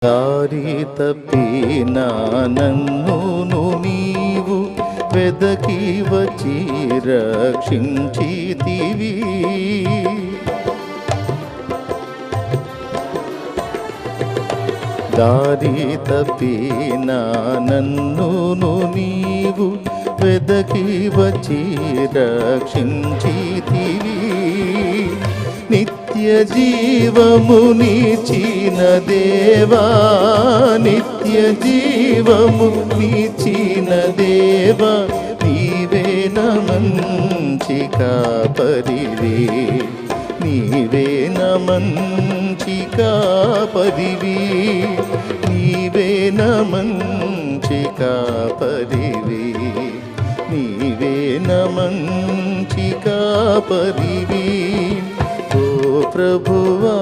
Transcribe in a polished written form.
దారి తప్పిన నన్ను నీవు వెదకి వచ్చి రక్షించితివి. దారి తప్పిన నన్ను నీవు వెదకి వచ్చి రక్షించితివి. నిత్య జీవమునిచిన దేవా, నిత్య జీవమునిచిన దేవా, నీవే నా మంచి కాపరివి, నీవే నా మంచి కాపరివి, నీవే నా మంచి కాపరివి, నీవే నా మంచి కాపరివి. ప్రభువా